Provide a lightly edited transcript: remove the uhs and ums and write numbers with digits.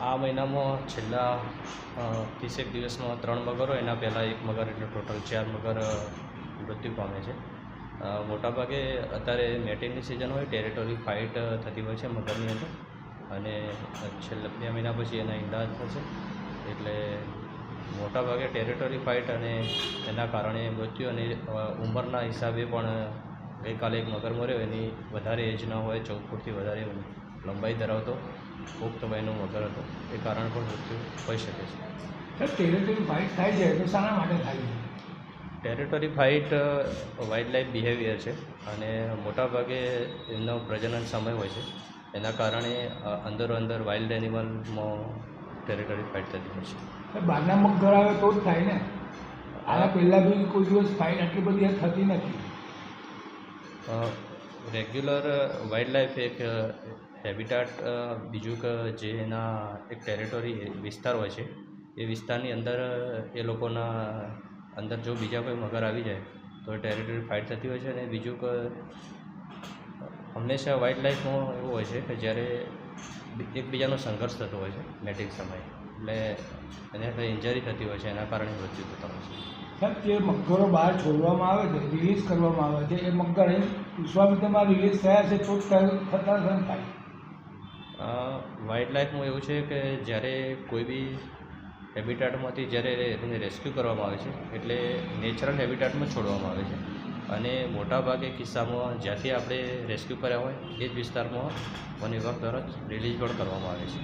આ મહિનામાં છેલ્લા 30 દિવસમાં 3 મગરો, એના પહેલાં 1 મગર, એટલે ટોટલ 4 મગર મૃત્યુ પામે છે. મોટાભાગે અત્યારે મેટિંગની સિઝન હોય, ટેરેટોરી ફાઇટ થતી હોય છે મગરની અંદર, અને છેલ્લા 2 મહિના પછી એના ઈંડા થશે. એટલે મોટાભાગે ટેરેટોરી ફાઇટ અને એના કારણે મૃત્યુ, અને ઉંમરના હિસાબે પણ ગઈકાલે 1 મગર મર્યો, એની વધારે એજ ના હોય, 14 ફૂટથી વધારે લંબાઈ ધરાવતો પુખ્ત વયનો મગર હતો. એ કારણ પણ મૃત્યુ હોઈ શકે છે. ટેરેટરી ફાઇટ થાય છે તો શાના માટે થાય છે? Territory fight wild life behaviour છે, અને મોટાભાગે એમનો પ્રજનન સમય હોય છે. એના કારણે અંદર વાઇલ્ડ એનિમલમાં ટેરેટરી ફાઇટ થતી હોય છે. બહારના મગર આવે તો જ થાય ને? આના પહેલાં બી કોઈ દિવસ ફાઇટ આટલી બધી થતી નથી. રેગ્યુલર વાઇલ્ડ લાઈફ એક હેબિટાટ, બીજું કે જે એના એક ટેરેટરી વિસ્તાર હોય છે, એ વિસ્તારની અંદર એ લોકોના અંદર જો બીજા કોઈ મગર આવી જાય તો ટેરેટરી ફાઇટ થતી હોય છે. અને બીજું કે હંમેશા વાઇલ્ડ લાઈફમાં એવું હોય છે કે જ્યારે એકબીજાનો સંઘર્ષ થતો હોય છે મેટિંગ સમયે, એટલે એને કંઈ ઇન્જરી થતી હોય છે, એના કારણે મૃત્યુ થતા હોય છે. સાહેબ, જે મગરો બહાર છોડવામાં આવે છે, રિલીઝ કરવામાં આવે છે, એ મગર વિશ્વામિત્રમાં રિલીઝ થયા છે તો થતા થાય? વાઇલ્ડ લાઈફમાં એવું છે કે જ્યારે કોઈ બી હેબિટાટમાંથી જ્યારે એને રેસ્ક્યુ કરવામાં આવે છે, એટલે નેચરલ હેબિટાટમાં છોડવામાં આવે છે. અને મોટાભાગે કિસ્સામાં જ્યાંથી આપણે રેસ્ક્યુ કર્યા હોય એ જ વિસ્તારમાં વન વિભાગ દ્વારા રિલીઝ પણ કરવામાં આવે છે.